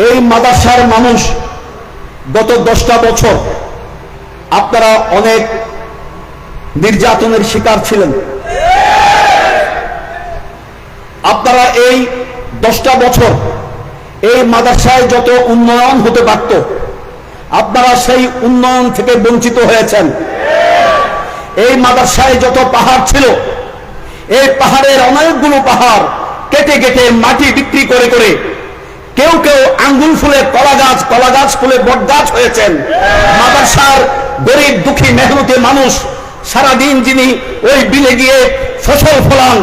এই মাদ্রাসার মানুষ গত 10টা বছর আপনারা অনেক নির্যাতনের শিকার ছিলেন। আপনারা এই 10টা বছর এই মাদ্রাসায় যত উন্নয়ন হতে পারত আপনারা সেই উন্নয়ন থেকে বঞ্চিত হয়েছেন। এই মাদ্রাসায় যত পাহাড় ছিল এই পাহাড়ের অনেকগুলো পাহাড় কেটে কেটে মাটি বিক্রি করে করে কেউ কেউ আঙ্গুল ফুলে কলা গাছ ফুলে বট গাছ হয়েছেন। মাদ্রাসার গরিব দুঃখী মেহনতি মানুষ সারাদিন যিনি ওই বিলে গিয়ে ফসল ফলান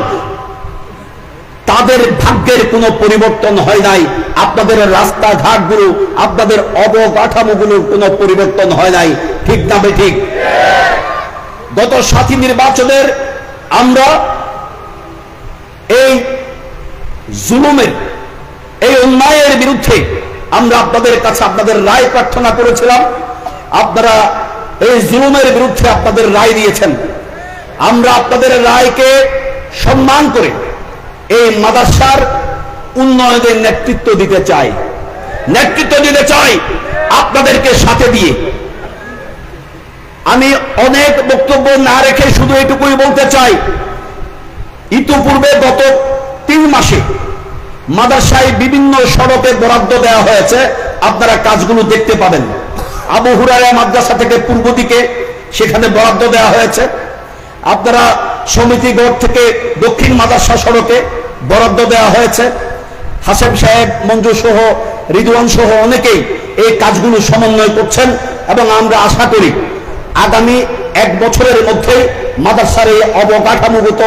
তাদের ভাগ্যের কোনো পরিবর্তন হয় নাই। আপনাদের রাস্তাঘাটগুলো আপনাদের অবকাঠামোগুলোর কোনো পরিবর্তন হয় নাই। ঠিক না বেঠিক? গত 7ই নির্বাচনের আমরা এই জুলুমের এই অন্যায়ের বিরুদ্ধে আমরা আপনাদের কাছে আপনাদের রায় প্রার্থনা করেছিলাম। আপনারা এই জুলুমের বিরুদ্ধে আপনাদের রায় দিয়েছেন। আমরা আপনাদের রায়কে সম্মান করে এই মাদ্রাসার উন্নয়নের নেতৃত্ব দিতে চাই আপনাদেরকে সাথে দিয়ে। আমি অনেক বক্তব্য না রেখে শুধু এটুকুই বলতে চাই, ইতিপূর্বে গত 3 মাসে মাদ্রাসায় বিভিন্ন সড়কে বরাদ্দ দেওয়া হয়েছে। আপনারা কাজগুলো দেখতে পাবেন। আবু হুরায়রা মাদ্রাসা থেকে পূর্ব দিকে সেখানে বরাদ্দ দেওয়া হয়েছে। আপনারা সমিতিগড় থেকে দক্ষিণ মাদ্রাসা সড়কে বরাদ্দ দেওয়া হয়েছে। হাসেম সাহেব, মঞ্জু সহ, রিদওয়ান সহ অনেকেই এই কাজগুলো সমন্বয় করছেন এবং আমরা আশা করি আগামী 1 বছরের মধ্যে মাদ্রাসার এই অবকাঠামোগত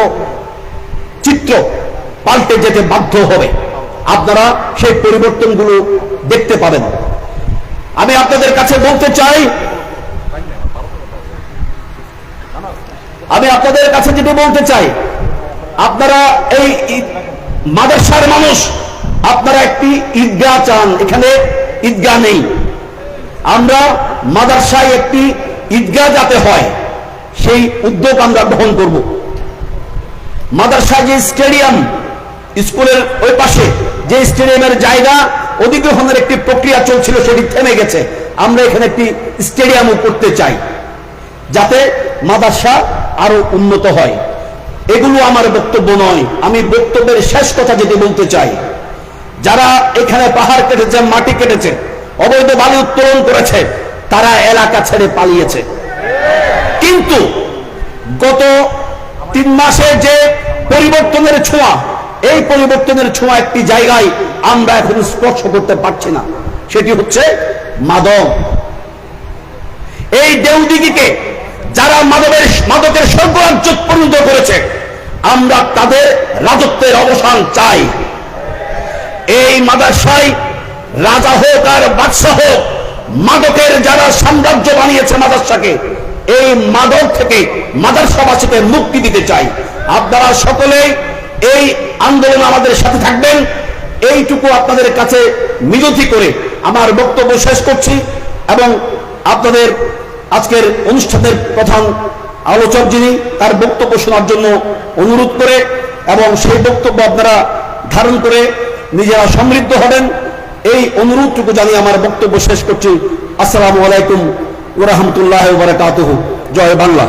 চিত্র পাল্টে যেতে বাধ্য হবে। আপনারা সেই পরিবর্তনগুলো দেখতে পাবেন। আমি আপনাদের কাছে বলতে চাই, যেটা বলতে চাই, আপনারা এই মাদ্রাসার মানুষ আপনারা একটি ঈদগাহ চান। এখানে ঈদগাহ নেই। আমরা মাদ্রাসায় একটি ঈদগাহ যাতে হয় সেই উদ্যোগ আমরা গ্রহণ করব। মাদ্রাসা যে স্টেডিয়াম, স্কুলের ওই পাশে যে স্টেডিয়ামের জায়গা অধিগ্রহণের একটি প্রক্রিয়া চলছিল সেটি থেমে গেছে। আমরা এখানে একটি স্টেডিয়ামও করতে চাই যাতে মাদ্রাসা আরো উন্নত হয়। এগুলো আমার বক্তব্য নয়। আমি বক্তব্যের শেষ কথা যেটি বলতে চাই, যারা এখানে পাহাড় কেটেছে, মাটি কেটেছে, অবৈধ বালি উত্তোলন করেছে, তারা এলাকা ছেড়ে পালিয়েছে। কিন্তু গত 3 মাসে যে পরিবর্তনের ছোঁয়া, এই পরিবর্তনের ছোঁয়া একটি জায়গায় আমরা এখন স্পর্শ করতে পারছি না, সেটি হচ্ছে মাদক। এই দেউদিগিকে যারা মাদকের স্বর্গরাজ্য পরিণত করেছে, আমরা তাদের রাজত্বের অবসান চাই। এই মাদ্রাসায় রাজা হোক আর বাদশাহ হোক, মাদকের যারা সাম্রাজ্য বানিয়েছে মাদ্রাসাকে, এই মাদক থেকে মাদ্রাসাবাসীকে মুক্তি দিতে চাই। আপনারা সকলেই এই আন্দোলন আমাদের সাথে থাকবেন, এইটুকু আপনাদের কাছে মিনতি করে আমার বক্তব্য শেষ করছি এবং আপনাদের আজকের অনুষ্ঠানের প্রধান আলোচক যিনি, তার বক্তব্য শোনার জন্য অনুরোধ করে এবং সেই বক্তব্য আপনারা ধারণ করে নিজেরা সমৃদ্ধ হবেন, এই অনুরোধটুকু জানিয়ে আমার বক্তব্য শেষ করছি। আসসালামু আলাইকুম ওয়া রাহমাতুল্লাহি ওয়া বারাকাতুহু। জয় বাংলা।